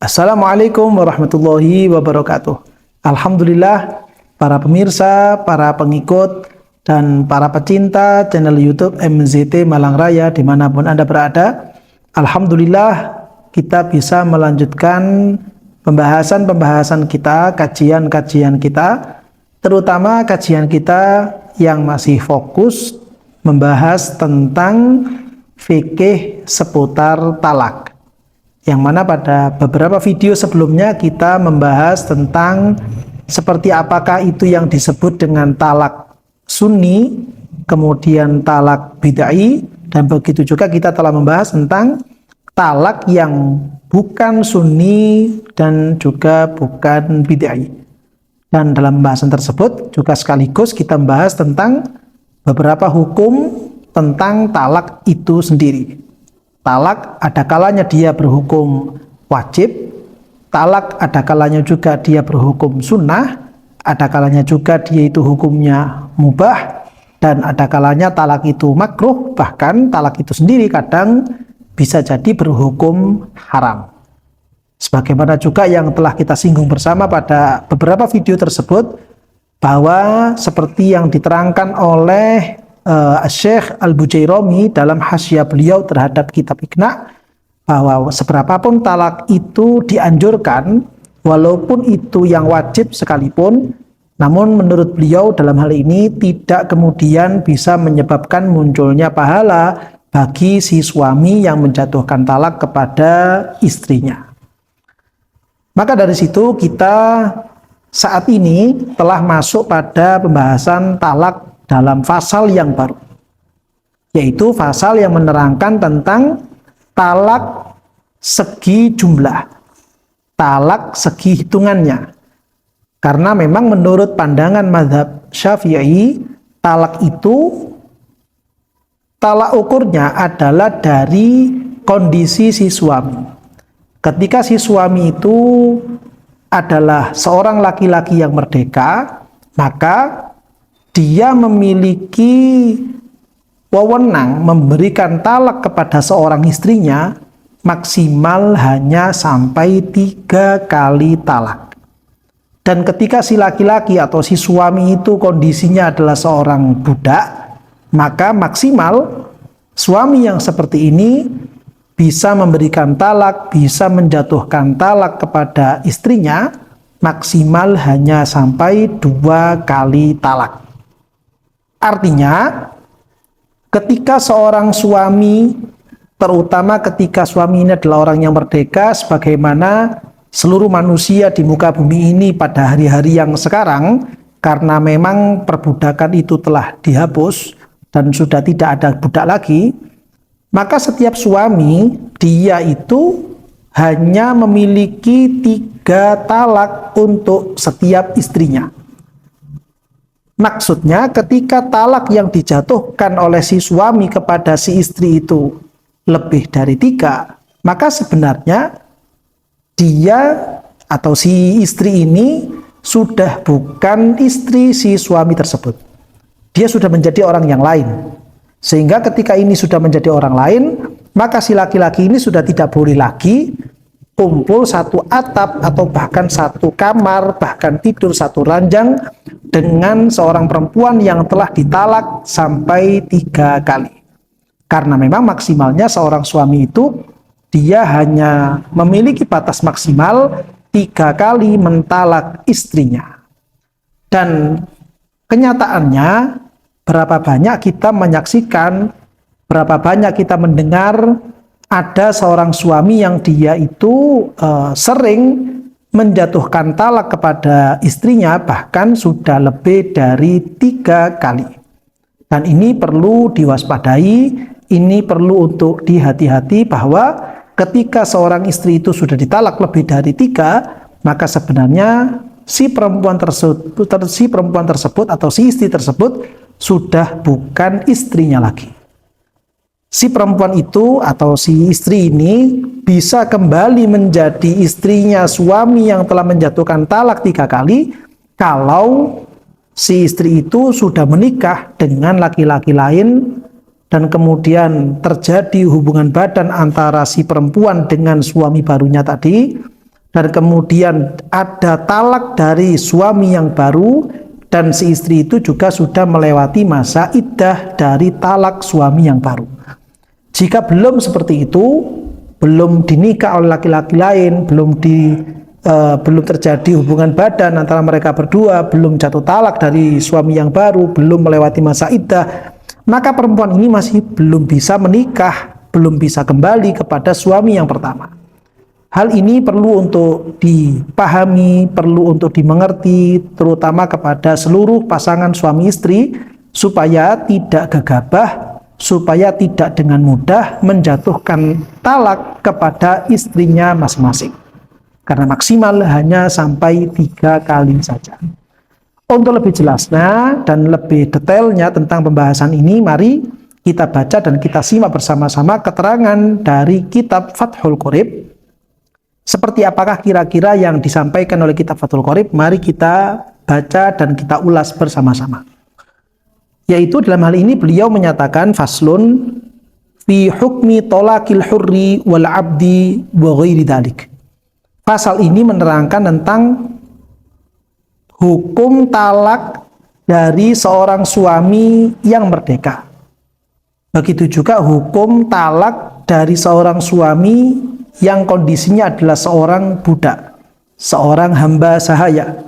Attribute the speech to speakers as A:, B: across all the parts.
A: Assalamualaikum warahmatullahi wabarakatuh. Alhamdulillah, para pemirsa, para pengikut, dan para pecinta channel YouTube MZT Malang Raya dimanapun Anda berada. Alhamdulillah, kita bisa melanjutkan pembahasan-pembahasan kita, kajian-kajian kita, terutama kajian kita yang masih fokus membahas tentang fikih seputar talak. Yang mana pada beberapa video sebelumnya kita membahas tentang seperti apakah itu yang disebut dengan talak sunni, kemudian talak bid'ai, dan begitu juga kita telah membahas tentang talak yang bukan sunni dan juga bukan bid'ai. Dan dalam pembahasan tersebut juga sekaligus kita membahas tentang beberapa hukum tentang talak itu sendiri. Talak ada kalanya dia berhukum wajib, talak ada kalanya juga dia berhukum sunnah, ada kalanya juga dia itu hukumnya mubah, dan ada kalanya talak itu makruh, bahkan talak itu sendiri kadang bisa jadi berhukum haram. Sebagaimana juga yang telah kita singgung bersama pada beberapa video tersebut, bahwa seperti yang diterangkan oleh Syekh Al-Bujairami dalam hasyiah beliau terhadap kitab Iqna, bahwa seberapapun talak itu dianjurkan, walaupun itu yang wajib sekalipun, namun menurut beliau dalam hal ini tidak kemudian bisa menyebabkan munculnya pahala bagi si suami yang menjatuhkan talak kepada istrinya. Maka dari situ kita saat ini telah masuk pada pembahasan talak dalam pasal yang baru, yaitu pasal yang menerangkan tentang talak segi jumlah, talak segi hitungannya. Karena memang menurut pandangan mazhab Syafi'i, talak itu talak ukurnya adalah dari kondisi si suami. Ketika si suami itu adalah seorang laki-laki yang merdeka, maka dia memiliki wewenang memberikan talak kepada seorang istrinya maksimal hanya sampai 3 kali talak. Dan ketika si laki-laki atau si suami itu kondisinya adalah seorang budak, maka maksimal suami yang seperti ini bisa memberikan talak, bisa menjatuhkan talak kepada istrinya maksimal hanya sampai 2 kali talak. Artinya, ketika seorang suami, terutama ketika suami ini adalah orang yang merdeka, sebagaimana seluruh manusia di muka bumi ini pada hari-hari yang sekarang, karena memang perbudakan itu telah dihapus dan sudah tidak ada budak lagi, maka setiap suami, dia itu hanya memiliki 3 talak untuk setiap istrinya. Maksudnya ketika talak yang dijatuhkan oleh si suami kepada si istri itu lebih dari 3, maka sebenarnya dia atau si istri ini sudah bukan istri si suami tersebut. Dia sudah menjadi orang yang lain. Sehingga ketika ini sudah menjadi orang lain, maka si laki-laki ini sudah tidak boleh lagi kumpul satu atap atau bahkan satu kamar, bahkan tidur satu ranjang dengan seorang perempuan yang telah ditalak sampai 3 kali. Karena memang maksimalnya seorang suami itu dia hanya memiliki batas maksimal 3 kali mentalak istrinya. Dan kenyataannya berapa banyak kita menyaksikan, berapa banyak kita mendengar ada seorang suami yang dia itu sering menjatuhkan talak kepada istrinya, bahkan sudah lebih dari 3 kali. Dan ini perlu diwaspadai, ini perlu untuk dihati-hati bahwa ketika seorang istri itu sudah ditalak lebih dari 3, maka sebenarnya si perempuan tersebut atau si istri tersebut sudah bukan istrinya lagi. Si perempuan itu atau si istri ini bisa kembali menjadi istrinya suami yang telah menjatuhkan talak 3 kali kalau si istri itu sudah menikah dengan laki-laki lain dan kemudian terjadi hubungan badan antara si perempuan dengan suami barunya tadi, dan kemudian ada talak dari suami yang baru, dan si istri itu juga sudah melewati masa iddah dari talak suami yang baru. Jika belum seperti itu, belum dinikah oleh laki-laki lain, belum terjadi hubungan badan antara mereka berdua, belum jatuh talak dari suami yang baru, belum melewati masa iddah, maka perempuan ini masih belum bisa menikah, belum bisa kembali kepada suami yang pertama. Hal ini perlu untuk dipahami, perlu untuk dimengerti, terutama kepada seluruh pasangan suami istri, supaya tidak gegabah, supaya tidak dengan mudah menjatuhkan talak kepada istrinya masing-masing. Karena maksimal hanya sampai 3 kali saja. Untuk lebih jelasnya dan lebih detailnya tentang pembahasan ini, mari kita baca dan kita simak bersama-sama keterangan dari kitab Fathul Qorib. Seperti apakah kira-kira yang disampaikan oleh kitab Fathul Qorib? Mari kita baca dan kita ulas bersama-sama. Yaitu dalam hal ini beliau menyatakan faslun fi hukmi tolakil hurri wal abdi wa ghairi dzalik. Pasal ini menerangkan tentang hukum talak dari seorang suami yang merdeka. Begitu juga hukum talak dari seorang suami yang kondisinya adalah seorang budak, seorang hamba sahaya.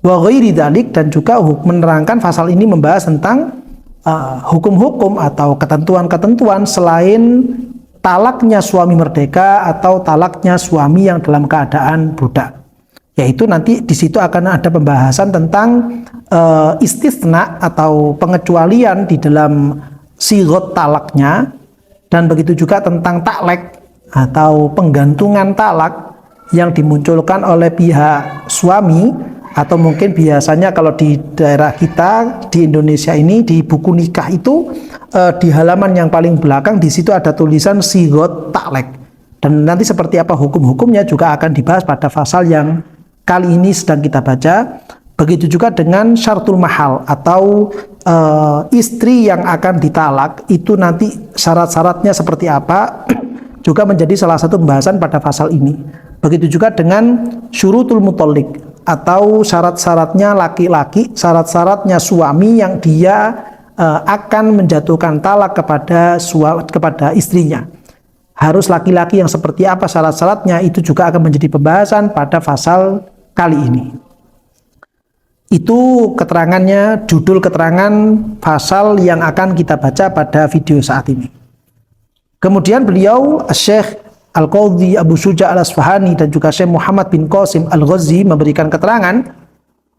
A: Wa ghairi dzalik, dan juga menerangkan pasal ini membahas tentang hukum-hukum atau ketentuan-ketentuan selain talaknya suami merdeka atau talaknya suami yang dalam keadaan budak. Yaitu nanti di situ akan ada pembahasan tentang istisna atau pengecualian di dalam sigot talaknya, dan begitu juga tentang taklek atau penggantungan talak yang dimunculkan oleh pihak suami, atau mungkin biasanya kalau di daerah kita di Indonesia ini di buku nikah itu di halaman yang paling belakang di situ ada tulisan sigot taklek, dan nanti seperti apa hukum-hukumnya juga akan dibahas pada pasal yang kali ini sedang kita baca. Begitu juga dengan syaratul mahal atau istri yang akan ditalak itu nanti syarat-syaratnya seperti apa juga menjadi salah satu pembahasan pada pasal ini. Begitu juga dengan syurutul mutollik atau syarat-syaratnya laki-laki, syarat-syaratnya suami yang dia akan menjatuhkan talak kepada istrinya. Harus laki-laki yang seperti apa syarat-syaratnya, itu juga akan menjadi pembahasan pada pasal kali ini. Itu keterangannya, judul keterangan pasal yang akan kita baca pada video saat ini. Kemudian beliau Syekh Al-Qadhi Abu Syuja Al-Asfahani dan juga Syekh Muhammad bin Qasim Al-Ghazi memberikan keterangan,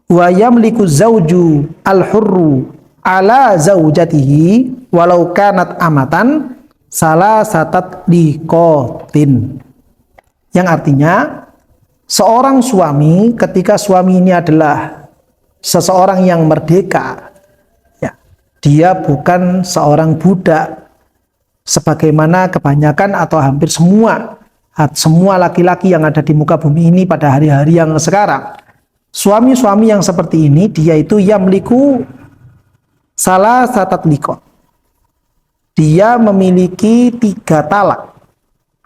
A: wa yamliku zauju al-hurru ala zaujatihi walau kanat amatan salasatat liqatin. Yang artinya seorang suami ketika suami ini adalah seseorang yang merdeka, ya, dia bukan seorang budak sebagaimana kebanyakan atau hampir semua laki-laki yang ada di muka bumi ini pada hari-hari yang sekarang. Suami-suami yang seperti ini dia itu yamliku salasatat liqat. Dia memiliki 3 talak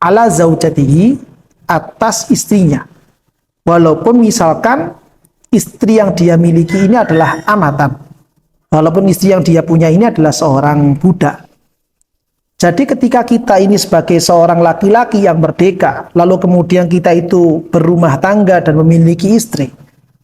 A: ala zaujatihi, atas istrinya. Walaupun misalkan istri yang dia miliki ini adalah amatan, walaupun istri yang dia punya ini adalah seorang budak. Jadi ketika kita ini sebagai seorang laki-laki yang merdeka, lalu kemudian kita itu berumah tangga dan memiliki istri,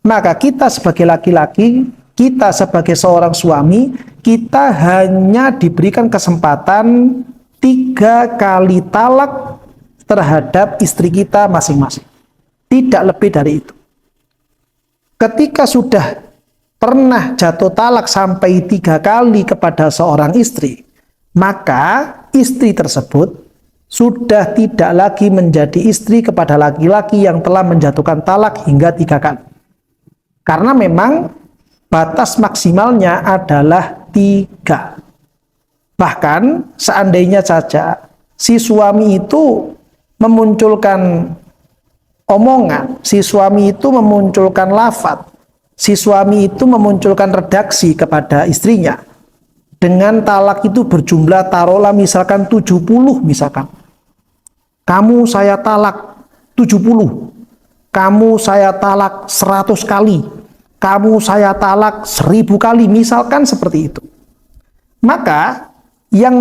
A: maka kita sebagai laki-laki, kita sebagai seorang suami, kita hanya diberikan kesempatan 3 kali talak terhadap istri kita masing-masing. Tidak lebih dari itu. Ketika sudah pernah jatuh talak sampai 3 kali kepada seorang istri, maka istri tersebut sudah tidak lagi menjadi istri kepada laki-laki yang telah menjatuhkan talak hingga 3 kali. Karena memang batas maksimalnya adalah 3. Bahkan seandainya saja si suami itu memunculkan omongan, si suami itu memunculkan lafaz, si suami itu memunculkan redaksi kepada istrinya dengan talak itu berjumlah taruhlah misalkan 70, misalkan kamu saya talak 70, kamu saya talak 100 kali, kamu saya talak 1000 kali, misalkan seperti itu. Maka yang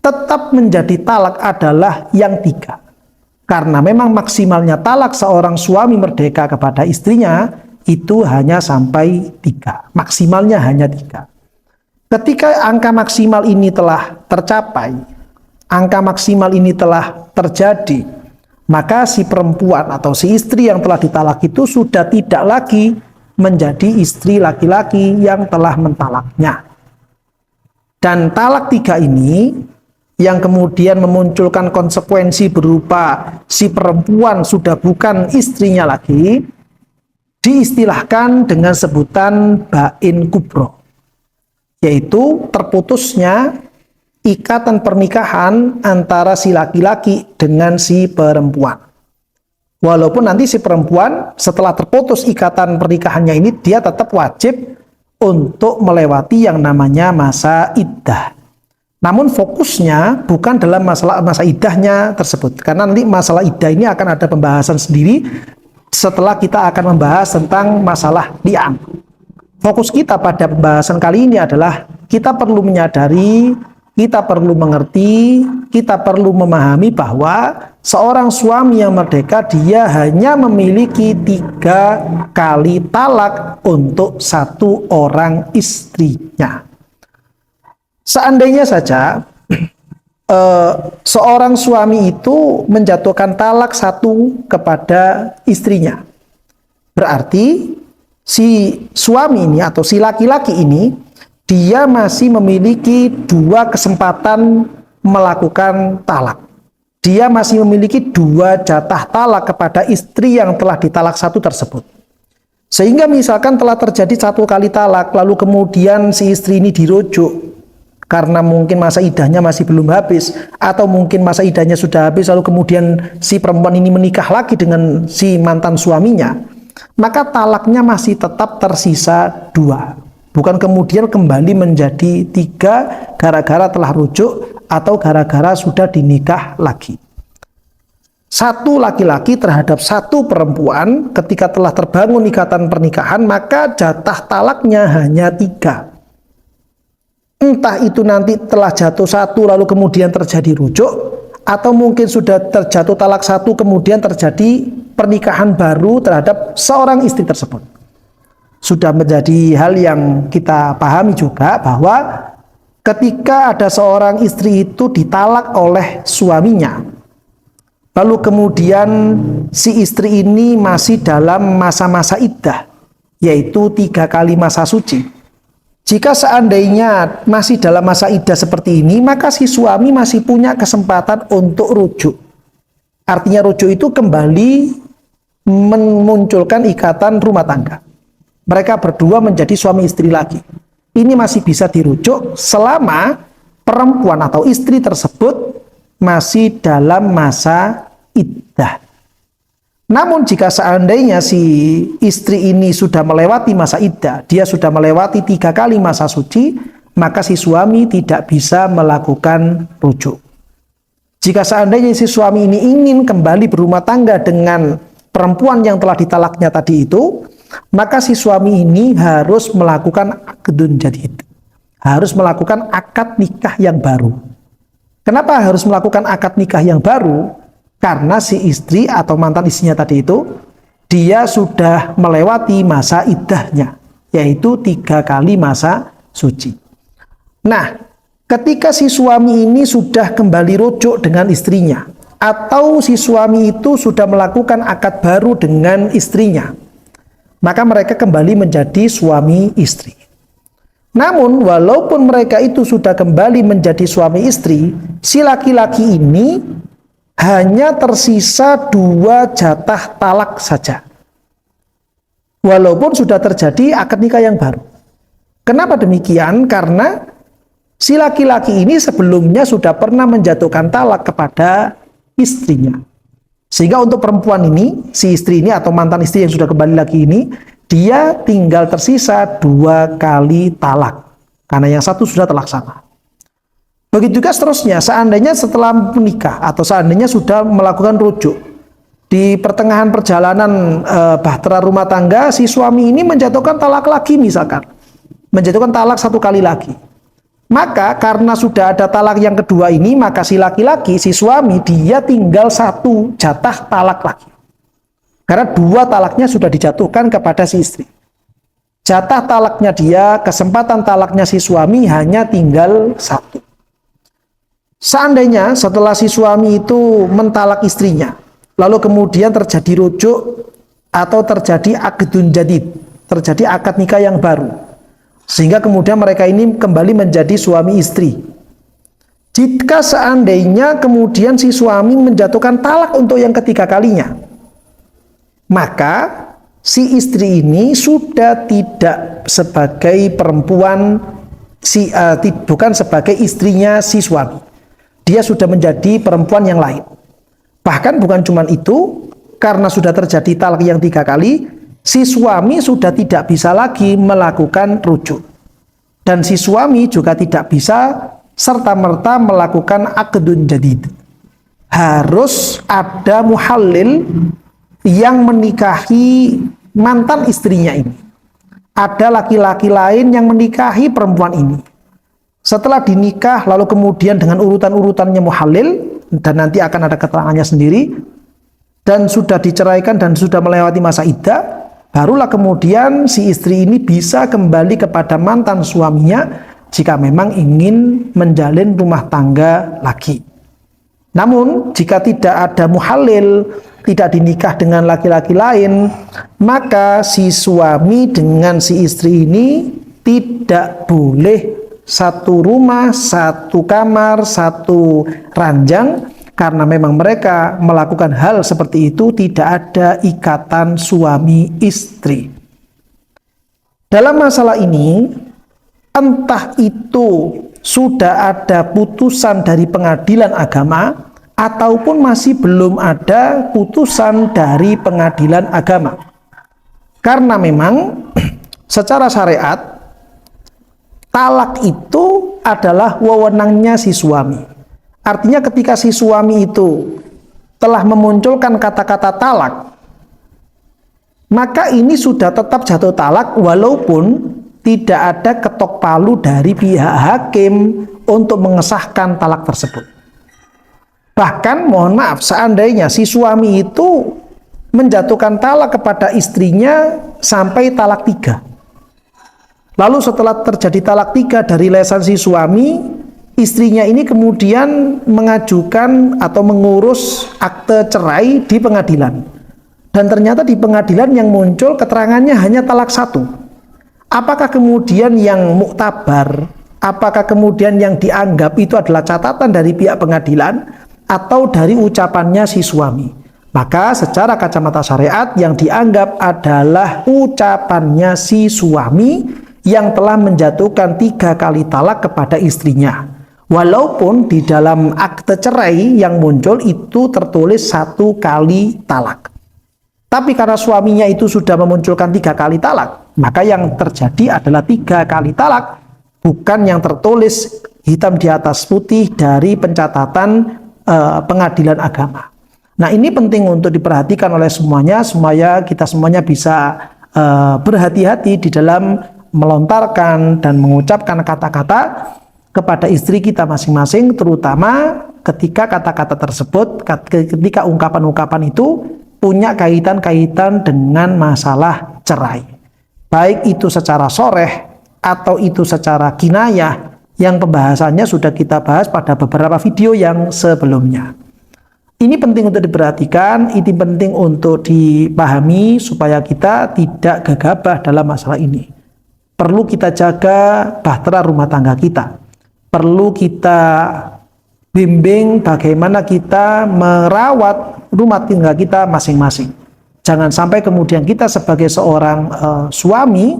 A: tetap menjadi talak adalah yang 3. Karena memang maksimalnya talak seorang suami merdeka kepada istrinya itu hanya sampai 3. Maksimalnya hanya 3. Ketika angka maksimal ini telah tercapai, angka maksimal ini telah terjadi, maka si perempuan atau si istri yang telah ditalak itu sudah tidak lagi menjadi istri laki-laki yang telah mentalaknya. Dan talak 3 ini yang kemudian memunculkan konsekuensi berupa si perempuan sudah bukan istrinya lagi, diistilahkan dengan sebutan bain kubro, yaitu terputusnya ikatan pernikahan antara si laki-laki dengan si perempuan. Walaupun nanti si perempuan setelah terputus ikatan pernikahannya ini, dia tetap wajib untuk melewati yang namanya masa iddah. Namun fokusnya bukan dalam masa iddahnya tersebut, karena nanti masalah iddah ini akan ada pembahasan sendiri setelah kita akan membahas tentang masalah li'an. Fokus kita pada pembahasan kali ini adalah kita perlu menyadari, kita perlu mengerti, kita perlu memahami bahwa seorang suami yang merdeka dia hanya memiliki 3 kali talak untuk satu orang istrinya. Seandainya saja seorang suami itu menjatuhkan talak 1 kepada istrinya, berarti si suami ini atau si laki-laki ini dia masih memiliki 2 kesempatan melakukan talak. Dia masih memiliki 2 jatah talak kepada istri yang telah ditalak 1 tersebut. Sehingga misalkan telah terjadi 1 kali talak, lalu kemudian si istri ini dirujuk karena mungkin masa iddahnya masih belum habis, atau mungkin masa iddahnya sudah habis, lalu kemudian si perempuan ini menikah lagi dengan si mantan suaminya, maka talaknya masih tetap tersisa 2. Bukan kemudian kembali menjadi 3 gara-gara telah rujuk atau gara-gara sudah dinikah lagi. 1 laki-laki terhadap 1 perempuan ketika telah terbangun ikatan pernikahan, maka jatah talaknya hanya 3. Entah itu nanti telah jatuh 1 lalu kemudian terjadi rujuk, atau mungkin sudah terjatuh talak 1 kemudian terjadi pernikahan baru terhadap seorang istri tersebut. Sudah menjadi hal yang kita pahami juga bahwa ketika ada seorang istri itu ditalak oleh suaminya, lalu kemudian si istri ini masih dalam masa-masa iddah, yaitu 3 kali masa suci. Jika seandainya masih dalam masa iddah seperti ini, maka si suami masih punya kesempatan untuk rujuk. Artinya rujuk itu kembali memunculkan ikatan rumah tangga. Mereka berdua menjadi suami istri lagi. Ini masih bisa dirujuk selama perempuan atau istri tersebut masih dalam masa iddah. Namun jika seandainya si istri ini sudah melewati masa iddah, dia sudah melewati 3 kali masa suci, maka si suami tidak bisa melakukan rujuk. Jika seandainya si suami ini ingin kembali berumah tangga dengan perempuan yang telah ditalaknya tadi itu, maka si suami ini harus melakukan akdun jadid, harus melakukan akad nikah yang baru. Kenapa harus melakukan akad nikah yang baru? Karena si istri atau mantan istrinya tadi itu, dia sudah melewati masa iddahnya, yaitu 3 kali masa suci. Nah, ketika si suami ini sudah kembali rujuk dengan istrinya, atau si suami itu sudah melakukan akad baru dengan istrinya, maka mereka kembali menjadi suami istri. Namun, walaupun mereka itu sudah kembali menjadi suami istri, si laki-laki ini hanya tersisa 2 jatah talak saja. Walaupun sudah terjadi akad nikah yang baru. Kenapa demikian? Karena si laki-laki ini sebelumnya sudah pernah menjatuhkan talak kepada istrinya. Sehingga untuk perempuan ini, si istri ini atau mantan istri yang sudah kembali lagi ini, dia tinggal tersisa 2 kali talak. Karena yang 1 sudah terlaksana. Begitu juga seterusnya, seandainya setelah menikah atau seandainya sudah melakukan rujuk, di pertengahan perjalanan bahtera rumah tangga, si suami ini menjatuhkan talak lagi misalkan. Menjatuhkan talak 1 kali lagi. Maka karena sudah ada talak yang kedua ini, maka si laki-laki, si suami, dia tinggal 1 jatah talak lagi. Karena 2 talaknya sudah dijatuhkan kepada si istri. Jatah talaknya dia, kesempatan talaknya si suami hanya tinggal 1. Seandainya setelah si suami itu mentalak istrinya, lalu kemudian terjadi rujuk atau terjadi aqdun jadid, terjadi akad nikah yang baru, sehingga kemudian mereka ini kembali menjadi suami istri. Jika seandainya kemudian si suami menjatuhkan talak untuk yang ketiga kalinya, maka si istri ini sudah tidak sebagai perempuan, bukan sebagai istrinya si suami. Dia sudah menjadi perempuan yang lain. Bahkan bukan cuma itu, karena sudah terjadi talak yang 3 kali, si suami sudah tidak bisa lagi melakukan rujuk. Dan si suami juga tidak bisa serta-merta melakukan aqdun jadid. Harus ada muhallil yang menikahi mantan istrinya ini. Ada laki-laki lain yang menikahi perempuan ini. Setelah dinikah, lalu kemudian dengan urutan-urutannya muhallil, dan nanti akan ada keterangannya sendiri, dan sudah diceraikan dan sudah melewati masa iddah, barulah kemudian si istri ini bisa kembali kepada mantan suaminya jika memang ingin menjalin rumah tangga lagi. Namun jika tidak ada muhallil, tidak dinikah dengan laki-laki lain, maka si suami dengan si istri ini tidak boleh 1 rumah, 1 kamar, 1 ranjang, karena memang mereka melakukan hal seperti itu tidak ada ikatan suami istri. Dalam masalah ini, entah itu sudah ada putusan dari pengadilan agama ataupun masih belum ada putusan dari pengadilan agama. Karena memang secara syariat talak itu adalah wewenangnya si suami. Artinya ketika si suami itu telah memunculkan kata-kata talak, maka ini sudah tetap jatuh talak walaupun tidak ada ketok palu dari pihak hakim untuk mengesahkan talak tersebut. Bahkan mohon maaf, seandainya si suami itu menjatuhkan talak kepada istrinya sampai talak 3. Lalu setelah terjadi talak 3 dari lesan si suami, istrinya ini kemudian mengajukan atau mengurus akte cerai di pengadilan. Dan ternyata di pengadilan yang muncul keterangannya hanya talak 1. Apakah kemudian yang muktabar, apakah kemudian yang dianggap itu adalah catatan dari pihak pengadilan atau dari ucapannya si suami? Maka secara kacamata syariat yang dianggap adalah ucapannya si suami yang telah menjatuhkan 3 kali talak kepada istrinya. Walaupun di dalam akte cerai yang muncul itu tertulis 1 kali talak. Tapi karena suaminya itu sudah memunculkan 3 kali talak, maka yang terjadi adalah 3 kali talak, bukan yang tertulis hitam di atas putih dari pencatatan pengadilan agama. Nah, ini penting untuk diperhatikan oleh semuanya, supaya kita semuanya bisa berhati-hati di dalam melontarkan dan mengucapkan kata-kata kepada istri kita masing-masing, terutama ketika kata-kata tersebut, ketika ungkapan-ungkapan itu punya kaitan-kaitan dengan masalah cerai. Baik itu secara soreh atau itu secara kinayah, yang pembahasannya sudah kita bahas pada beberapa video yang sebelumnya. Ini penting untuk diperhatikan, ini penting untuk dipahami supaya kita tidak gegabah dalam masalah ini. Perlu kita jaga bahtera rumah tangga kita. Perlu kita bimbing bagaimana kita merawat rumah tangga kita masing-masing. Jangan sampai kemudian kita sebagai seorang suami,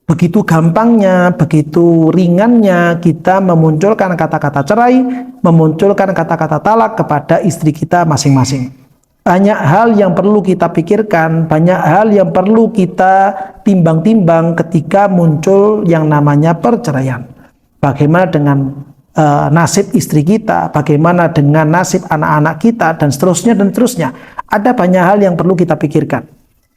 A: begitu gampangnya, begitu ringannya kita memunculkan kata-kata cerai, memunculkan kata-kata talak kepada istri kita masing-masing. Banyak hal yang perlu kita pikirkan, banyak hal yang perlu kita timbang-timbang ketika muncul yang namanya perceraian. Bagaimana dengan nasib istri kita, bagaimana dengan nasib anak-anak kita, dan seterusnya dan seterusnya. Ada banyak hal yang perlu kita pikirkan.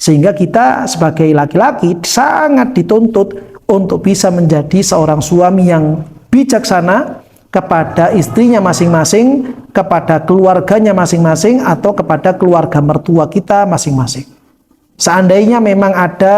A: Sehingga kita sebagai laki-laki sangat dituntut untuk bisa menjadi seorang suami yang bijaksana kepada istrinya masing-masing, kepada keluarganya masing-masing, atau kepada keluarga mertua kita masing-masing. Seandainya memang ada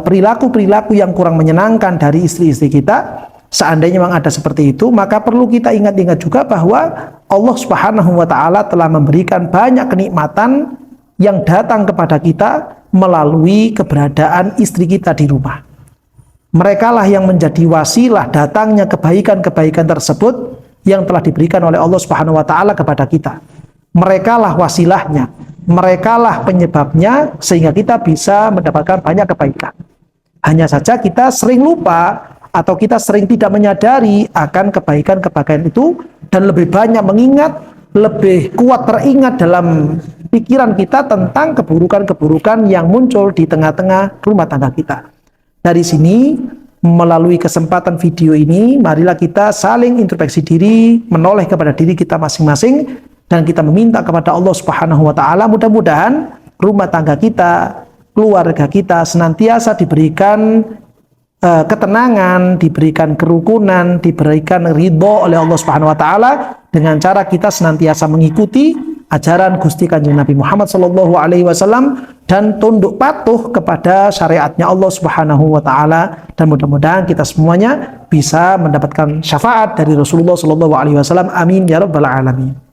A: perilaku-perilaku yang kurang menyenangkan dari istri-istri kita, seandainya memang ada seperti itu, maka perlu kita ingat-ingat juga bahwa Allah Subhanahu wa Ta'ala telah memberikan banyak kenikmatan yang datang kepada kita melalui keberadaan istri kita di rumah. Merekalah yang menjadi wasilah datangnya kebaikan-kebaikan tersebut yang telah diberikan oleh Allah Subhanahu wa Ta'ala kepada kita. Merekalah wasilahnya, merekalah penyebabnya sehingga kita bisa mendapatkan banyak kebaikan. Hanya saja kita sering lupa atau kita sering tidak menyadari akan kebaikan-kebaikan itu, dan lebih banyak mengingat, lebih kuat teringat dalam pikiran kita tentang keburukan-keburukan yang muncul di tengah-tengah rumah tangga kita. Dari sini, melalui kesempatan video ini, marilah kita saling introspeksi diri, menoleh kepada diri kita masing-masing, dan kita meminta kepada Allah Subhanahu wa Ta'ala, mudah-mudahan rumah tangga kita, keluarga kita senantiasa diberikan ketenangan, diberikan kerukunan, diberikan ridho oleh Allah Subhanahu wa Ta'ala, dengan cara kita senantiasa mengikuti ajaran Gusti Kanjeng Nabi Muhammad sallallahu alaihi wasallam dan tunduk patuh kepada syariatnya Allah Subhanahu wa Ta'ala, dan mudah-mudahan kita semuanya bisa mendapatkan syafaat dari Rasulullah sallallahu alaihi wasallam. Amin ya rabbal alamin.